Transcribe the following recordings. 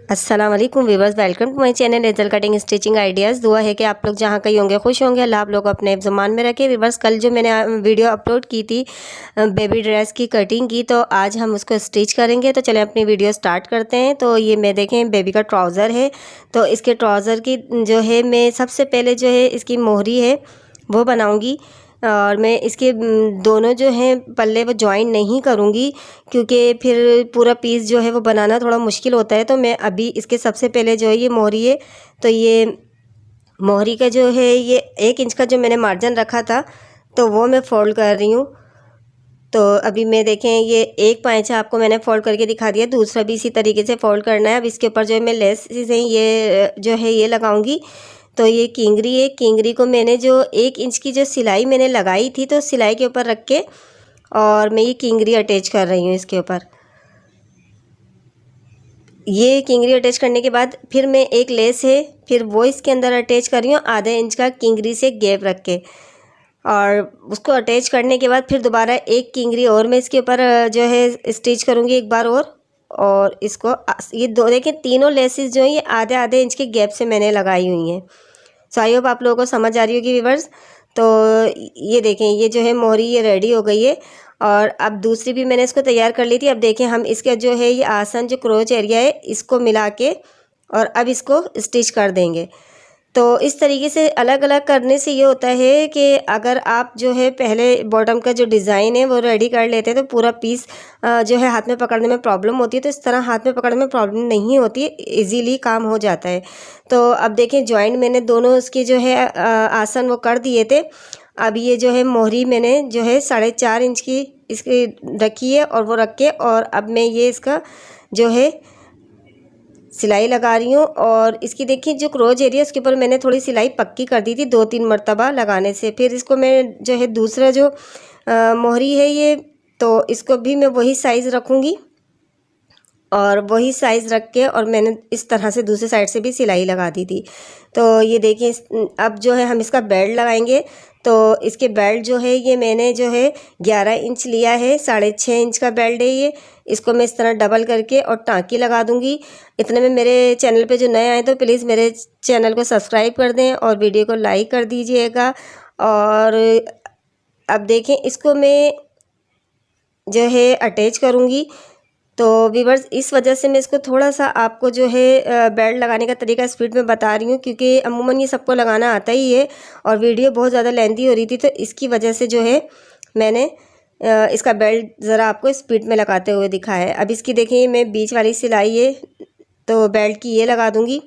अस्सलाम वालेकुम viewers, welcome to my channel नेजल कटिंग स्टिचिंग आइडियाज़। दुआ है कि आप लोग जहाँ कहीं होंगे खुश होंगे। अल्लाह आप लोग अपने ज़ुबान में रखे। वीवर्स, कल जो मैंने वीडियो अपलोड की थी बेबी ड्रेस की कटिंग की, तो आज हम उसको स्टिच करेंगे। तो चलें अपनी वीडियो स्टार्ट करते हैं। तो ये मैं देखें बेबी का ट्राउज़र है। तो इसके ट्राउज़र की जो है मैं सबसे पहले जो है इसकी मोहरी है वो बनाऊँगी। और मैं इसके दोनों जो हैं पल्ले वो जॉइन नहीं करूँगी, क्योंकि फिर पूरा पीस जो है वो बनाना थोड़ा मुश्किल होता है। तो मैं अभी इसके सबसे पहले जो है ये मोहरी है, तो ये मोहरी का जो है ये 1 इंच का जो मैंने मार्जिन रखा था तो वो मैं फ़ोल्ड कर रही हूँ। तो अभी मैं देखें ये एक पाँचा आपको मैंने फ़ोल्ड करके दिखा दिया, दूसरा भी इसी तरीके से फ़ोल्ड करना है। अब इसके ऊपर जो है मैं लेसेस हैं ये जो है ये लगाऊंगी। तो ये किंगरी है, किंगरी को मैंने जो 1 इंच की जो सिलाई मैंने लगाई थी तो सिलाई के ऊपर रख के और मैं ये किंगरी अटैच कर रही हूँ इसके ऊपर। ये किंगरी अटैच करने के बाद फिर मैं एक लेस है फिर वो इसके अंदर अटैच कर रही हूँ आधा इंच का किंगरी से गैप रख के, और उसको अटैच करने के बाद फिर दोबारा एक किंगरी और मैं इसके ऊपर जो है स्टिच करूँगी एक बार और इसको ये दो देखें तीनों लेसेस जो हैं ये आधे आधे इंच के गैप से मैंने लगाई हुई हैं। सो आई होप आप लोगों को समझ आ रही होगी व्यूअर्स। तो ये देखें ये जो है मोहरी ये रेडी हो गई है, और अब दूसरी भी मैंने इसको तैयार कर ली थी। अब देखें हम इसका जो है ये आसन जो क्रोच एरिया है इसको मिला के और अब इसको स्टिच कर देंगे। तो इस तरीके से अलग अलग करने से ये होता है कि अगर आप जो है पहले बॉटम का जो डिज़ाइन है वो रेडी कर लेते हैं तो पूरा पीस जो है हाथ में पकड़ने में प्रॉब्लम होती है। तो इस तरह हाथ में पकड़ने में प्रॉब्लम नहीं होती है, इजीली काम हो जाता है। तो अब देखें जॉइंट मैंने दोनों उसके जो है आसन वो कर दिए थे। अब ये जो है मोहरी मैंने जो है 4.5 इंच की इसकी रखी है और वो रख के और अब मैं ये इसका जो है सिलाई लगा रही हूँ। और इसकी देखिए जो क्रोच एरिया उसके ऊपर मैंने थोड़ी सिलाई पक्की कर दी थी 2-3 मरतबा लगाने से। फिर इसको मैं जो है दूसरा जो मोहरी है ये, तो इसको भी मैं वही साइज़ रखूँगी और वही साइज़ रख के और मैंने इस तरह से दूसरी साइड से भी सिलाई लगा दी थी। तो ये देखिए अब जो है हम इसका बेल्ट लगाएंगे। तो इसके बेल्ट जो है ये मैंने जो है 11 इंच लिया है, 6.5 इंच का बेल्ट है ये। इसको मैं इस तरह डबल करके और टाँकी लगा दूँगी। इतने में मेरे चैनल पे जो नए आए तो प्लीज़ मेरे चैनल को सब्सक्राइब कर दें और वीडियो को लाइक कर दीजिएगा। और अब देखें इसको मैं जो है अटैच करूँगी। तो व्यूअर्स इस वजह से मैं इसको थोड़ा सा आपको जो है बेल्ट लगाने का तरीका स्पीड में बता रही हूँ, क्योंकि अमूमन ये सबको लगाना आता ही है और वीडियो बहुत ज़्यादा लेंथी हो रही थी, तो इसकी वजह से जो है मैंने इसका बेल्ट ज़रा आपको स्पीड में लगाते हुए दिखाया है। अब इसकी देखिए मैं बीच वाली सिलाई है तो बेल्ट की ये लगा दूँगी।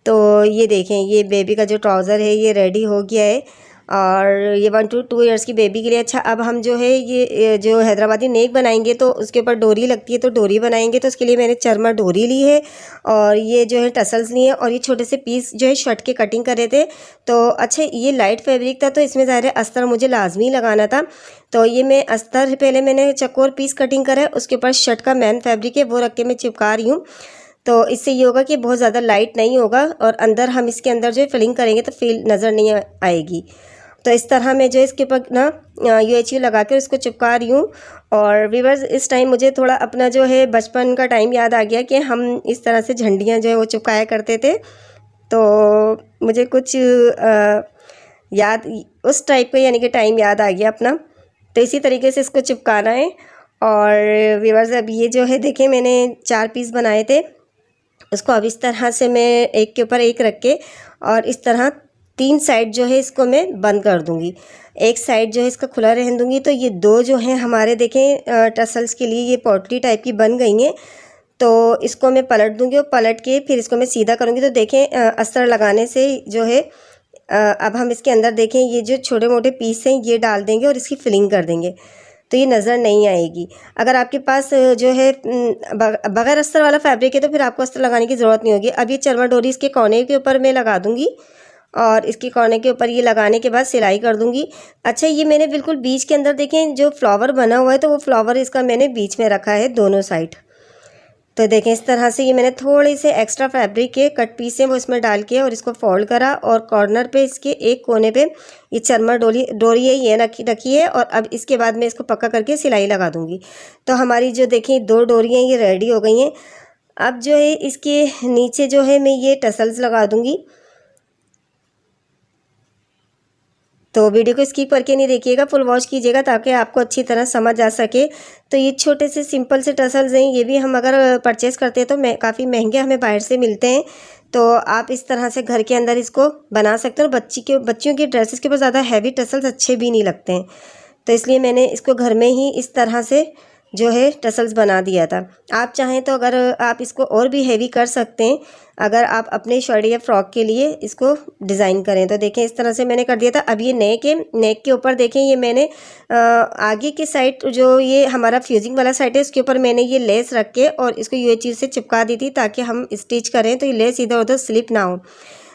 तो ये देखें ये बेबी का जो ट्राउज़र है ये रेडी हो गया है, और ये 1 to 2 ईयर्स की बेबी के लिए। अच्छा अब हम जो है ये जो हैदराबादी नेक बनाएंगे तो उसके ऊपर डोरी लगती है, तो डोरी बनाएंगे तो उसके लिए मैंने चरमा डोरी ली है और ये जो है टसल्स लिए और ये छोटे से पीस जो है शर्ट के कटिंग करे थे। तो अच्छा ये लाइट फैब्रिक था तो इसमें ज़ाहिर है अस्तर मुझे लाजमी लगाना था। तो ये मैं अस्तर पहले मैंने चकोर पीस कटिंग करा है, उसके ऊपर शर्ट का मैन फैब्रिक है वो रख के मैं चिपका रही हूँ। तो इससे ये होगा कि बहुत ज़्यादा लाइट नहीं होगा और अंदर हम इसके अंदर जो है फिलिंग करेंगे तो फील नज़र नहीं आएगी। तो इस तरह मैं जो इसके ऊपर ना UHU लगा कर इसको चिपका रही हूँ। और व्यूअर्स इस टाइम मुझे थोड़ा अपना जो है बचपन का टाइम याद आ गया कि हम इस तरह से झंडियाँ जो है वो चिपकाया करते थे। तो मुझे कुछ याद उस टाइप का यानी कि टाइम याद आ गया अपना। तो इसी तरीके से इसको चिपकाना है। और व्यूअर्स अब ये जो है देखें मैंने 4 पीस बनाए थे, उसको अब इस तरह से मैं एक के ऊपर एक रख के और इस तरह 3 साइड जो है इसको मैं बंद कर दूंगी, एक साइड जो है इसका खुला रहने दूंगी। तो ये 2 जो हैं हमारे देखें टसल्स के लिए ये पोटली टाइप की बन गई हैं। तो इसको मैं पलट दूंगी और पलट के फिर इसको मैं सीधा करूंगी। तो देखें अस्तर लगाने से जो है अब हम इसके अंदर देखें ये जो छोटे मोटे पीस हैं ये डाल देंगे और इसकी फिलिंग कर देंगे तो ये नज़र नहीं आएगी। अगर आपके पास जो है बगैर अस्तर वाला फैब्रिक है तो फिर आपको अस्तर लगाने की ज़रूरत नहीं होगी। अब ये चरमा डोरी इसके कोने के ऊपर मैं लगा दूंगी और इसके कोने के ऊपर ये लगाने के बाद सिलाई कर दूंगी। अच्छा ये मैंने बिल्कुल बीच के अंदर देखें जो फ्लावर बना हुआ है तो वो फ्लावर इसका मैंने बीच में रखा है दोनों साइड। तो देखें इस तरह से ये मैंने थोड़े से एक्स्ट्रा फैब्रिक के कट पीस हैं वो इसमें डाल के और इसको फोल्ड करा और कॉर्नर पे इसके एक कोने पे ये चरमर डोरी है ये रखी है। और अब इसके बाद मैं इसको पक्का करके सिलाई लगा दूंगी। तो हमारी जो देखिए 2 डोरियाँ ये रेडी हो गई हैं। अब जो है इसके नीचे जो है मैं ये टसल्स लगा दूंगी। तो वीडियो को स्किप करके नहीं देखिएगा, फुल वॉच कीजिएगा ताकि आपको अच्छी तरह समझ आ सके। तो ये छोटे से सिंपल से टसल्स हैं, ये भी हम अगर परचेज़ करते हैं तो काफ़ी महंगे हमें बाहर से मिलते हैं। तो आप इस तरह से घर के अंदर इसको बना सकते हो। बच्चियों की ड्रेसेस के ऊपर ज़्यादा हैवी टसल्स अच्छे भी नहीं लगते हैं, तो इसलिए मैंने इसको घर में ही इस तरह से जो है टसल्स बना दिया था। आप चाहें तो अगर आप इसको और भी हैवी कर सकते हैं, अगर आप अपने शर्ट या फ्रॉक के लिए इसको डिज़ाइन करें। तो देखें इस तरह से मैंने कर दिया था। अब ये नेक के ऊपर देखें ये मैंने आगे की साइड जो ये हमारा फ्यूजिंग वाला साइड है उसके ऊपर मैंने ये लेस रख के और इसको ये चीज़ से चिपका दी थी ताकि हम स्टिच करें तो ये लेस इधर उधर स्लिप ना हो।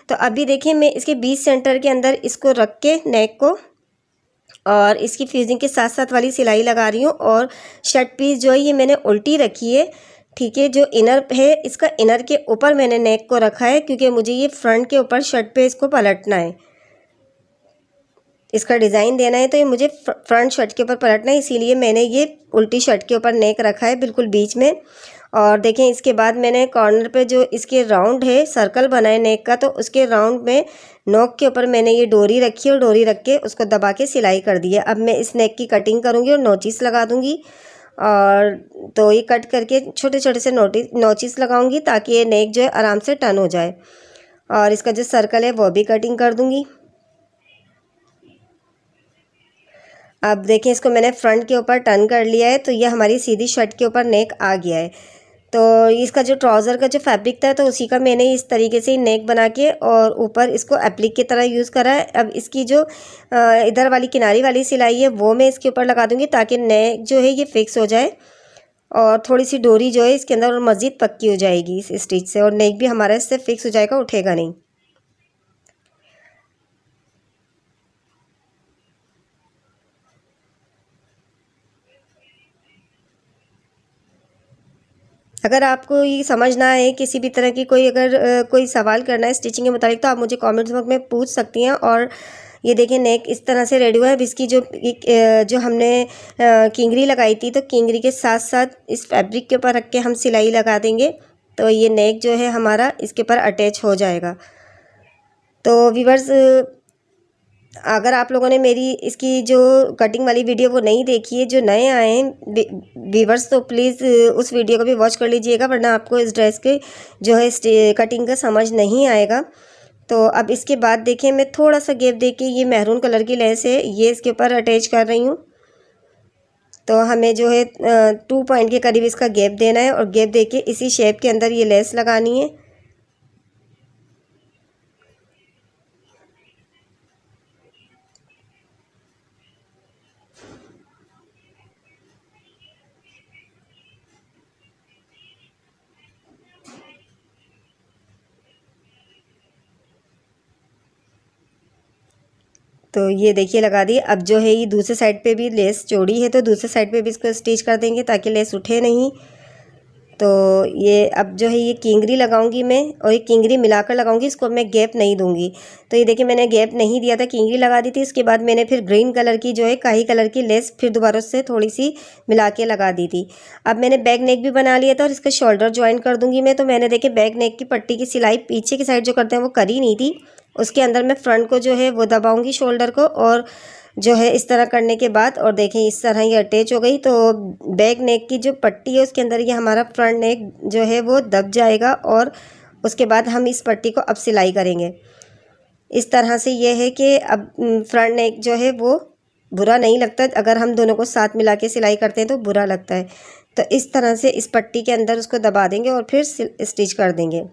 तो अभी देखिए मैं इसके 20 सेंटर के अंदर इसको रख के नेक को और इसकी फ्यूजिंग के साथ साथ वाली सिलाई लगा रही हूँ। और शर्ट पीस जो है ये मैंने उल्टी रखी है, ठीक है। जो इनर है इसका इनर के ऊपर मैंने नेक को रखा है क्योंकि मुझे ये फ्रंट के ऊपर शर्ट पे इसको पलटना है, इसका डिज़ाइन देना है। तो ये मुझे फ्रंट शर्ट के ऊपर पलटना है, इसीलिए मैंने ये उल्टी शर्ट के ऊपर नेक रखा है बिल्कुल बीच में। और देखें इसके बाद मैंने कॉर्नर पे जो इसके राउंड है सर्कल बना है नेक का, तो उसके राउंड में नोक के ऊपर मैंने ये डोरी रखी है और डोरी रख के उसको दबा के सिलाई कर दी है। अब मैं इस नेक की कटिंग करूँगी और नोचिस लगा दूँगी। और तो ये कट करके छोटे छोटे से नोचिस लगाऊंगी ताकि ये नेक जो है आराम से टर्न हो जाए। और इसका जो सर्कल है वो भी कटिंग कर दूंगी। अब देखें इसको मैंने फ्रंट के ऊपर टर्न कर लिया है, तो ये हमारी सीधी शर्ट के ऊपर नेक आ गया है। तो इसका जो ट्राउज़र का जो फैब्रिक था तो उसी का मैंने इस तरीके से नेक बना के और ऊपर इसको एप्लिक की तरह यूज़ करा है। अब इसकी जो इधर वाली किनारी वाली सिलाई है वो मैं इसके ऊपर लगा दूंगी ताकि नेक जो है ये फिक्स हो जाए और थोड़ी सी डोरी जो है इसके अंदर और मज़ीद पक्की हो जाएगी इस स्टिच से, और नेक भी हमारा इससे फिक्स हो जाएगा, उठेगा नहीं। अगर आपको ये समझ ना आए किसी भी तरह की कोई सवाल करना है स्टिचिंग के मुताबिक तो आप मुझे कमेंट्स बॉक्स में पूछ सकती हैं। और ये देखिए नेक इस तरह से रेडी हुआ है। अब इसकी जो हमने किंगरी लगाई थी तो किंगरी के साथ साथ इस फैब्रिक के ऊपर रख के हम सिलाई लगा देंगे तो ये नेक जो है हमारा इसके ऊपर अटैच हो जाएगा। तो व्यूअर्स अगर आप लोगों ने मेरी इसकी जो कटिंग वाली वीडियो वो नहीं देखी है, जो नए आए हैं व्यूअर्स, तो प्लीज़ उस वीडियो को भी वॉच कर लीजिएगा, वरना आपको इस ड्रेस के जो है कटिंग का समझ नहीं आएगा। तो अब इसके बाद देखें मैं थोड़ा सा गैप देके ये मैरून कलर की लेस है ये इसके ऊपर अटैच कर रही हूँ। तो हमें जो है 2 पॉइंट के करीब इसका गैप देना है और गैप देके इसी शेप के अंदर ये लेस लगानी है। तो ये देखिए लगा दी। अब जो है ये दूसरे साइड पे भी लेस चौड़ी है तो दूसरे साइड पे भी इसको स्टिच कर देंगे ताकि लेस उठे नहीं। तो ये अब जो है ये किंगरी लगाऊंगी मैं और ये किंगरी मिलाकर लगाऊंगी, इसको मैं गैप नहीं दूंगी। तो ये देखिए मैंने गैप नहीं दिया था, किंगरी लगा दी थी। उसके बाद मैंने फिर ग्रीन कलर की जो है काही कलर की लेस फिर दोबारा से थोड़ी सी मिला के लगा दी थी। अब मैंने बैक नेक भी बना लिया था और इसका शोल्डर ज्वाइन कर दूंगी मैं। तो मैंने देखिए बैक नेक की पट्टी की सिलाई पीछे की साइड जो करते हैं वो करी नहीं थी, उसके अंदर मैं फ्रंट को जो है वो दबाऊंगी शोल्डर को, और जो है इस तरह करने के बाद और देखें इस तरह ये अटैच हो गई। तो बैक नेक की जो पट्टी है उसके अंदर ये हमारा फ्रंट नेक जो है वो दब जाएगा और उसके बाद हम इस पट्टी को अब सिलाई करेंगे। इस तरह से ये है कि अब फ्रंट नेक जो है वो बुरा नहीं लगता, अगर हम दोनों को साथ मिला के सिलाई करते हैं तो बुरा लगता है। तो इस तरह से इस पट्टी के अंदर उसको दबा देंगे और फिर स्टिच कर देंगे।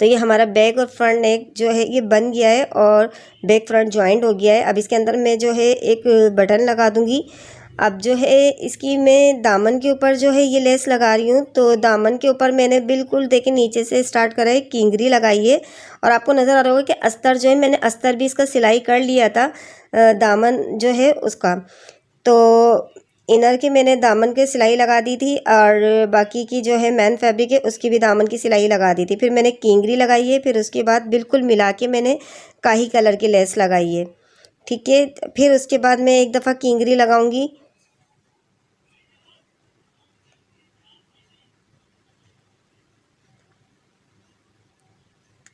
तो ये हमारा बैक और फ्रंट नेक जो है ये बन गया है और बैक फ्रंट ज्वाइंट हो गया है। अब इसके अंदर मैं जो है एक बटन लगा दूंगी। अब जो है इसकी मैं दामन के ऊपर जो है ये लेस लगा रही हूँ। तो दामन के ऊपर मैंने बिल्कुल देखिए नीचे से स्टार्ट करा है, किंगरी लगाई है और आपको नज़र आ रहा होगा कि अस्तर जो है मैंने अस्तर भी इसका सिलाई कर लिया था दामन जो है उसका। तो इनर के मैंने दामन के सिलाई लगा दी थी और बाकी की जो है मैन फैब्रिक है उसकी भी दामन की सिलाई लगा दी थी। फिर मैंने किंगरी लगाई है, फिर उसके बाद बिल्कुल मिला के मैंने काही कलर की लेस लगाई है। ठीक है, फिर उसके बाद मैं एक दफ़ा किंगरी लगाऊंगी।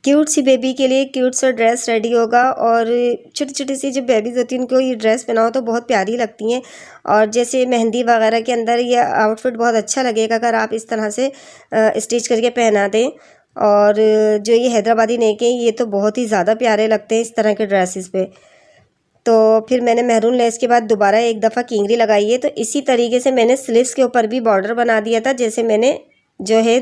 क्यूट सी बेबी के लिए क्यूट सा ड्रेस रेडी होगा और छोटी छोटी सी जो बेबीज़ होती हैं उनको ये ड्रेस पहनाओ तो बहुत प्यारी लगती हैं। और जैसे मेहंदी वगैरह के अंदर ये आउटफिट बहुत अच्छा लगेगा अगर आप इस तरह से स्टिच करके पहना दें। और जो ये हैदराबादी नेक है ये तो बहुत ही ज़्यादा प्यारे लगते हैं इस तरह के ड्रेसेस पे। तो फिर मैंने मेहरून लेस के बाद दोबारा एक दफ़ा किंगरी लगाई है। तो इसी तरीके से मैंने स्लीव्स के ऊपर भी बॉर्डर बना दिया था, जैसे मैंने जो है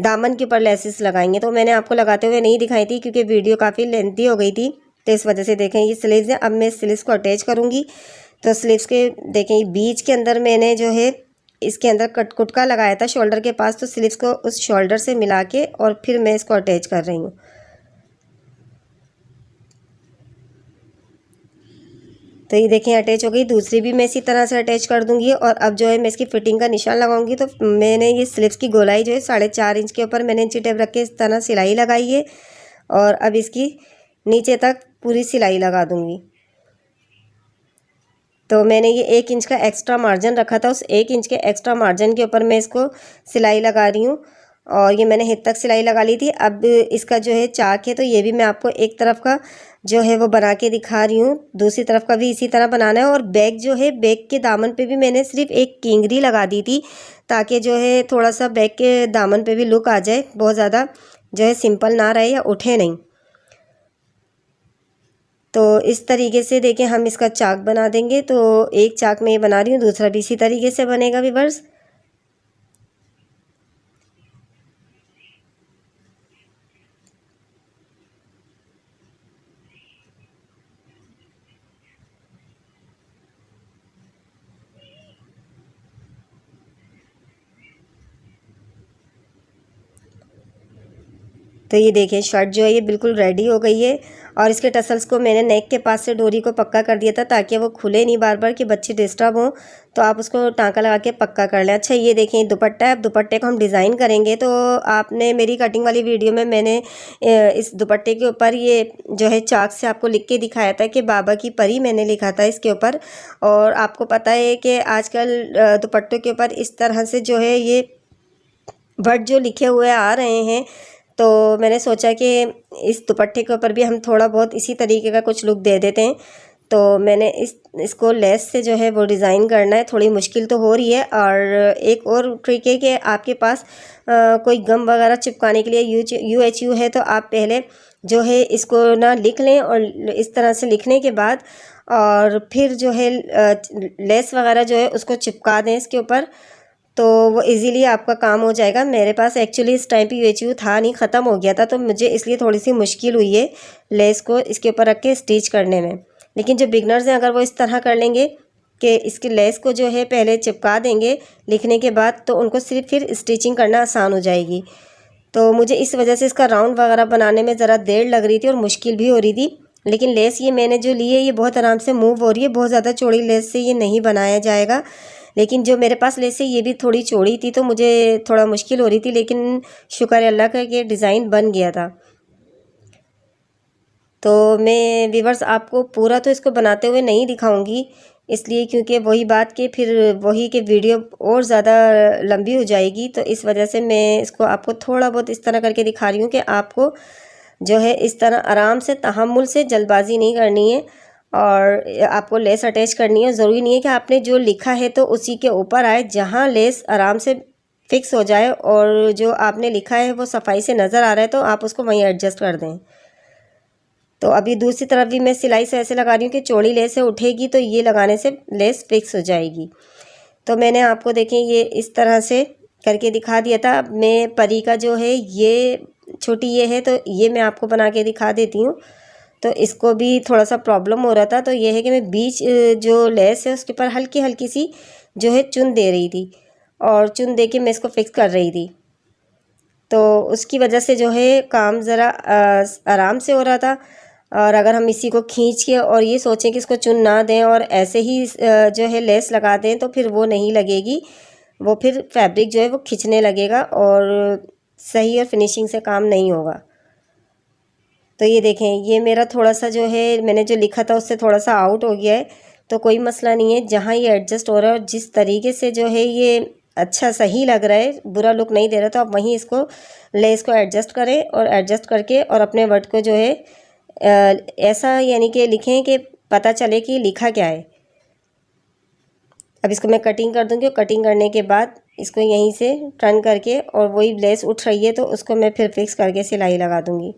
दामन के ऊपर लेसेस लगाएंगे। तो मैंने आपको लगाते हुए नहीं दिखाई थी क्योंकि वीडियो काफ़ी लेंथी हो गई थी, तो इस वजह से देखें ये स्लीव्स हैं। अब मैं स्लीव्स को अटैच करूँगी। तो स्लीव्स के देखें बीच के अंदर मैंने जो है इसके अंदर कुटका लगाया था शोल्डर के पास, तो स्लीव्स को उस शोल्डर से मिला के और फिर मैं इसको अटैच कर रही हूँ। तो ये देखें अटैच हो गई। दूसरी भी मैं इसी तरह से अटैच कर दूंगी। और अब जो है मैं इसकी फिटिंग का निशान लगाऊंगी। तो मैंने ये स्लीव्स की गोलाई जो है 4.5 इंच के ऊपर मैंने इंची टेप रख के इस तरह सिलाई लगाई है और अब इसकी नीचे तक पूरी सिलाई लगा दूंगी। तो मैंने ये 1 इंच का एक्स्ट्रा मार्जिन रखा था, उस 1 इंच के एक्स्ट्रा मार्जिन के ऊपर मैं इसको सिलाई लगा रही हूँ और ये मैंने हिप तक सिलाई लगा ली थी। अब इसका जो है चाक है तो ये भी मैं आपको एक तरफ का जो है वो बना के दिखा रही हूँ, दूसरी तरफ का भी इसी तरह बनाना है। और बैक जो है बैक के दामन पे भी मैंने सिर्फ एक किंगरी लगा दी थी ताकि जो है थोड़ा सा बैक के दामन पे भी लुक आ जाए, बहुत ज़्यादा जो है सिंपल ना रहे या उठे नहीं। तो इस तरीके से देखें हम इसका चाक बना देंगे। तो एक चाक मैं ये बना रही हूँ, दूसरा भी इसी तरीके से बनेगा व्यूअर्स। तो ये देखिए शर्ट जो है ये बिल्कुल रेडी हो गई है और इसके टसल्स को मैंने नेक के पास से डोरी को पक्का कर दिया था ताकि वो खुले नहीं बार बार कि बच्चे डिस्टर्ब हों। तो आप उसको टाँका लगा के पक्का कर लें। अच्छा ये देखिए दुपट्टा है, अब दुपट्टे को हम डिज़ाइन करेंगे। तो आपने मेरी कटिंग वाली वीडियो में मैंने इस दुपट्टे के ऊपर ये जो है चाक से आपको लिख के दिखाया था कि बाबा की परी मैंने लिखा था इसके ऊपर। और आपको पता है कि आजकल दुपट्टों के ऊपर इस तरह से जो है ये वर्ड जो लिखे हुए आ रहे हैं। तो मैंने सोचा कि इस दुपट्टे के ऊपर भी हम थोड़ा बहुत इसी तरीके का कुछ लुक दे देते हैं। तो मैंने इसको लेस से जो है वो डिज़ाइन करना है। थोड़ी मुश्किल तो हो रही है। और एक और ट्रिक है कि आपके पास कोई गम वगैरह चिपकाने के लिए UHU है तो आप पहले जो है इसको ना लिख लें और इस तरह से लिखने के बाद और फिर जो है लेस वगैरह जो है उसको चिपका दें इसके ऊपर, तो वो इजीली आपका काम हो जाएगा। मेरे पास एक्चुअली इस टाइम पे UHU था नहीं, ख़त्म हो गया था, तो मुझे इसलिए थोड़ी सी मुश्किल हुई है लेस को इसके ऊपर रख के स्टिच करने में। लेकिन जो बिगनर्स हैं अगर वो इस तरह कर लेंगे कि इसकी लेस को जो है पहले चिपका देंगे लिखने के बाद, तो उनको सिर्फ फिर स्टिचिंग करना आसान हो जाएगी। तो मुझे इस वजह से इसका राउंड वगैरह बनाने में ज़रा देर लग रही थी और मुश्किल भी हो रही थी। लेकिन लेस ये मैंने जो ली है ये बहुत आराम से मूव हो रही है। बहुत ज़्यादा चौड़ी लेस से ये नहीं बनाया जाएगा। लेकिन जो मेरे पास लेस है ये भी थोड़ी चौड़ी थी तो मुझे थोड़ा मुश्किल हो रही थी, लेकिन शुक्र है अल्लाह का कि डिज़ाइन बन गया था। तो मैं व्यूअर्स आपको पूरा तो इसको बनाते हुए नहीं दिखाऊंगी, इसलिए क्योंकि वही बात कि फिर वही कि वीडियो और ज़्यादा लंबी हो जाएगी। तो इस वजह से मैं इसको आपको थोड़ा बहुत इस तरह करके दिखा रही हूँ कि आपको जो है इस तरह आराम से तहम्मुल से, जल्दबाजी नहीं करनी है और आपको लेस अटैच करनी है। ज़रूरी नहीं है कि आपने जो लिखा है तो उसी के ऊपर आए, जहाँ लेस आराम से फिक्स हो जाए और जो आपने लिखा है वो सफाई से नज़र आ रहा है तो आप उसको वहीं एडजस्ट कर दें। तो अभी दूसरी तरफ भी मैं सिलाई से ऐसे लगा रही हूँ कि चौड़ी लेस है उठेगी तो ये लगाने से लेस फिक्स हो जाएगी। तो मैंने आपको देखें ये इस तरह से करके दिखा दिया था। मैं परी का जो है ये छोटी ये है तो ये मैं आपको बना के दिखा देती हूँ। तो इसको भी थोड़ा सा प्रॉब्लम हो रहा था, तो ये है कि मैं बीच जो लेस है उसके ऊपर हल्की हल्की सी जो है चुन दे रही थी और चुन दे के मैं इसको फिक्स कर रही थी। तो उसकी वजह से जो है काम ज़रा आराम से हो रहा था और अगर हम इसी को खींच के और ये सोचें कि इसको चुन ना दें और ऐसे ही जो है लेस लगा दें तो फिर वो नहीं लगेगी, वो फिर फैब्रिक जो है वो खिंचने लगेगा और सही और फिनिशिंग से काम नहीं होगा। तो ये देखें, ये मेरा थोड़ा सा जो है मैंने जो लिखा था उससे थोड़ा सा आउट हो गया है, तो कोई मसला नहीं है। जहाँ ये एडजस्ट हो रहा है और जिस तरीके से जो है ये अच्छा सही लग रहा है, बुरा लुक नहीं दे रहा, तो आप वहीं इसको लेस को एडजस्ट करें और एडजस्ट करके और अपने वर्ड को जो है ऐसा यानी कि लिखें कि पता चले कि लिखा क्या है। अब इसको मैं कटिंग कर दूँगी और कटिंग करने के बाद इसको यहीं से टर्न करके और वही लेस उठ रही है तो उसको मैं फिर फिक्स करके सिलाई लगा दूँगी।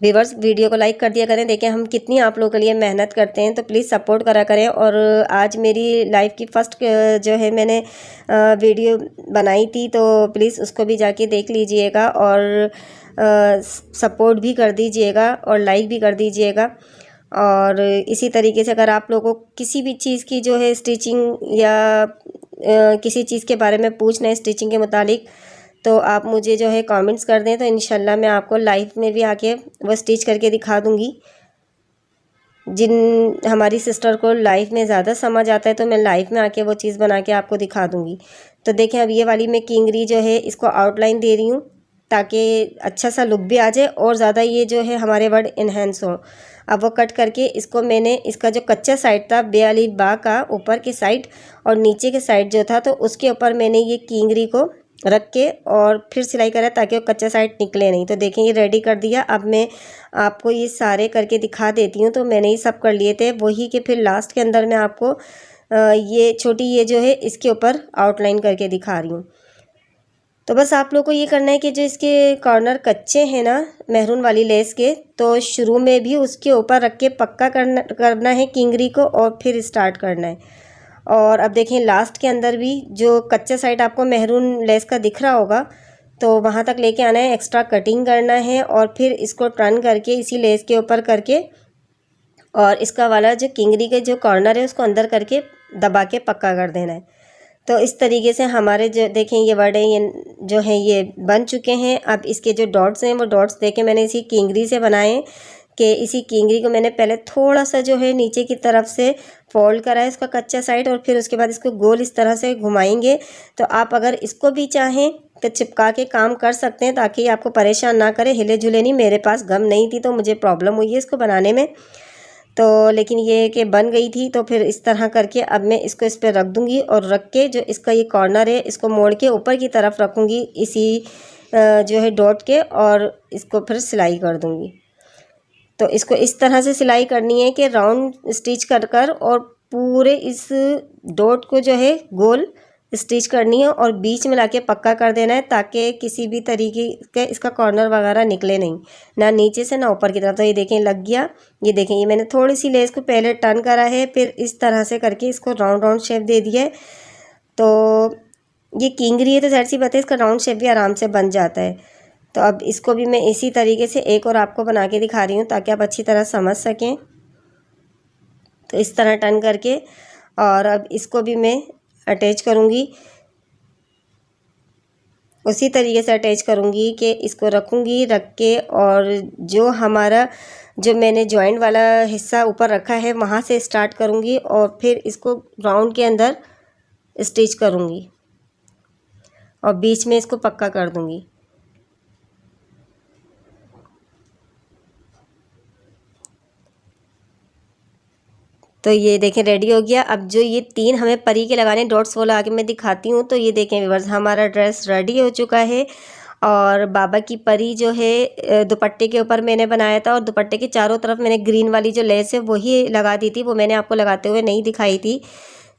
व्यूअर्स, वीडियो को लाइक कर दिया करें। देखें हम कितनी आप लोगों के लिए मेहनत करते हैं, तो प्लीज़ सपोर्ट करा करें। और आज मेरी लाइफ की फ़र्स्ट जो है मैंने वीडियो बनाई थी, तो प्लीज़ उसको भी जाके देख लीजिएगा और सपोर्ट भी कर दीजिएगा और लाइक भी कर दीजिएगा। और इसी तरीके से अगर आप लोगों को किसी भी चीज़ की जो है स्टिचिंग या किसी चीज़ के बारे में पूछना है स्टिचिंग के मुतालिक, तो आप मुझे जो है कमेंट्स कर दें, तो इंशाल्लाह मैं आपको लाइव में भी आके वो स्टिच करके दिखा दूँगी। जिन हमारी सिस्टर को लाइव में ज़्यादा समझ आता है तो मैं लाइव में आके वो चीज़ बना के आपको दिखा दूँगी। तो देखें, अब ये वाली मैं किंगरी जो है इसको आउटलाइन दे रही हूँ ताकि अच्छा सा लुक भी आ जाए और ज़्यादा ये जो है हमारे वर्ड इन्हेंस हो। अब वो कट करके इसको मैंने इसका जो कच्चा साइड था बे वाली बा का ऊपर की साइड और नीचे के साइड जो था, तो उसके ऊपर मैंने ये किंगरी को रख के और फिर सिलाई करा ताकि वो कच्चा साइड निकले नहीं। तो देखें ये रेडी कर दिया। अब मैं आपको ये सारे करके दिखा देती हूँ। तो मैंने ये सब कर लिए थे, वही कि फिर लास्ट के अंदर मैं आपको ये छोटी ये जो है इसके ऊपर आउटलाइन करके दिखा रही हूँ। तो बस आप लोग को ये करना है कि जो इसके कॉर्नर कच्चे हैं ना मैरून वाली लेस के, तो शुरू में भी उसके ऊपर रख के पक्का करना है किंगरी को और फिर स्टार्ट करना है। और अब देखें लास्ट के अंदर भी जो कच्चा साइड आपको मैरून लेस का दिख रहा होगा, तो वहाँ तक लेके आना है, एक्स्ट्रा कटिंग करना है और फिर इसको टर्न करके इसी लेस के ऊपर करके और इसका वाला जो किंगरी के जो कॉर्नर है उसको अंदर करके दबा के पक्का कर देना है। तो इस तरीके से हमारे जो देखें ये वर्ड है ये जो है ये बन चुके हैं। अब इसके जो डॉट्स हैं वो डॉट्स देखें मैंने इसी किंगरी से बनाए कि इसी किंगरी को मैंने पहले थोड़ा सा जो है नीचे की तरफ से फोल्ड करा है इसका कच्चा साइड और फिर उसके बाद इसको गोल इस तरह से घुमाएंगे। तो आप अगर इसको भी चाहें तो चिपका के काम कर सकते हैं ताकि आपको परेशान ना करे, हिले जुले नहीं। मेरे पास गम नहीं थी तो मुझे प्रॉब्लम हुई है इसको बनाने में, तो लेकिन ये कि बन गई थी। तो फिर इस तरह करके अब मैं इसको इस पर रख दूँगी और रख के जो इसका ये कॉर्नर है इसको मोड़ के ऊपर की तरफ रखूँगी इसी जो है डॉट के और इसको फिर सिलाई कर दूँगी। तो इसको इस तरह से सिलाई करनी है कि राउंड स्टिच कर कर और पूरे इस डॉट को जो है गोल स्टिच करनी है और बीच में लाके पक्का कर देना है ताकि किसी भी तरीके के इसका कॉर्नर वगैरह निकले नहीं, ना नीचे से ना ऊपर की तरफ। तो ये देखें लग गया। ये देखें ये मैंने थोड़ी सी लेस को पहले टर्न करा है, फिर इस तरह से करके इसको राउंड राउंड शेप दे दिया है। तो ये किंगरी है तो ज़ाहिर सी बात है इसका राउंड शेप भी आराम से बन जाता है। तो अब इसको भी मैं इसी तरीके से एक और आपको बना के दिखा रही हूँ ताकि आप अच्छी तरह समझ सकें। तो इस तरह टर्न करके और अब इसको भी मैं अटैच करूँगी, उसी तरीके से अटैच करूँगी कि इसको रखूँगी, रख के और जो हमारा जो मैंने जॉइंट वाला हिस्सा ऊपर रखा है वहाँ से स्टार्ट करूँगी और फिर इसको राउंड के अंदर स्टिच करूँगी और बीच में इसको पक्का कर दूँगी। तो ये देखें रेडी हो गया। अब जो ये 3 हमें परी के लगाने डॉट्स वो लगा के मैं दिखाती हूँ। तो ये देखें व्यूअर्स हमारा ड्रेस रेडी हो चुका है और बाबा की परी जो है दुपट्टे के ऊपर मैंने बनाया था और दुपट्टे के चारों तरफ मैंने ग्रीन वाली जो लेस है वही लगा दी थी, वो मैंने आपको लगाते हुए नहीं दिखाई थी।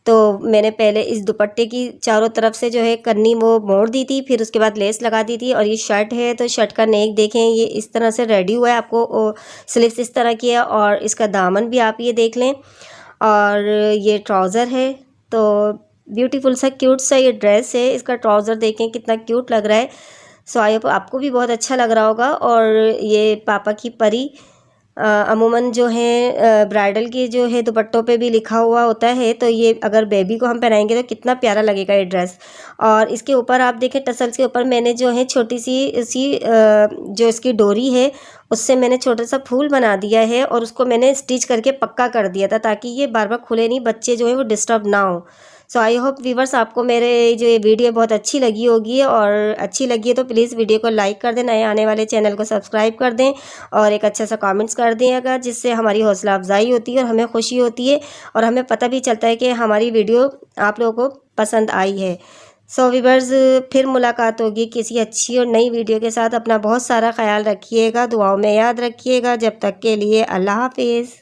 तो मैंने पहले इस दुपट्टे की चारों तरफ से जो है कन्नी वो मोड़ दी थी, फिर उसके बाद लेस लगा दी थी। और ये शर्ट है तो शर्ट का नेक देखें ये इस तरह से रेडी हुआ है, आपको स्लीव्स इस तरह की है और इसका दामन भी आप ये देख लें। और ये ट्राउज़र है, तो ब्यूटीफुल सा क्यूट सा ये ड्रेस है। इसका ट्राउज़र देखें कितना क्यूट लग रहा है। सो आई होप आपको भी बहुत अच्छा लग रहा होगा। और ये पापा की परी अमूमन जो है ब्राइडल की जो है दुपट्टों पे भी लिखा हुआ होता है। तो ये अगर बेबी को हम पहनाएंगे तो कितना प्यारा लगेगा ये ड्रेस। और इसके ऊपर आप देखें टसल्स के ऊपर मैंने जो है छोटी सी जो इसकी डोरी है उससे मैंने छोटा सा फूल बना दिया है और उसको मैंने स्टिच करके पक्का कर दिया था ताकि ये बार बार खुले नहीं, बच्चे जो है वो डिस्टर्ब ना हो। सो आई होप व्यूवर्स आपको मेरे जो ये वीडियो बहुत अच्छी लगी होगी, और अच्छी लगी है तो प्लीज़ वीडियो को लाइक कर दें, नए आने वाले चैनल को सब्सक्राइब कर दें और एक अच्छा सा कमेंट्स कर दें अगर, जिससे हमारी हौसला अफजाई होती है और हमें खुशी होती है और हमें पता भी चलता है कि हमारी वीडियो आप लोगों को पसंद आई है। सो व्यूवर्स फिर मुलाकात होगी किसी अच्छी और नई वीडियो के साथ। अपना बहुत सारा ख्याल रखिएगा, दुआओं में याद रखिएगा। जब तक के लिए अल्लाह हाफिज़।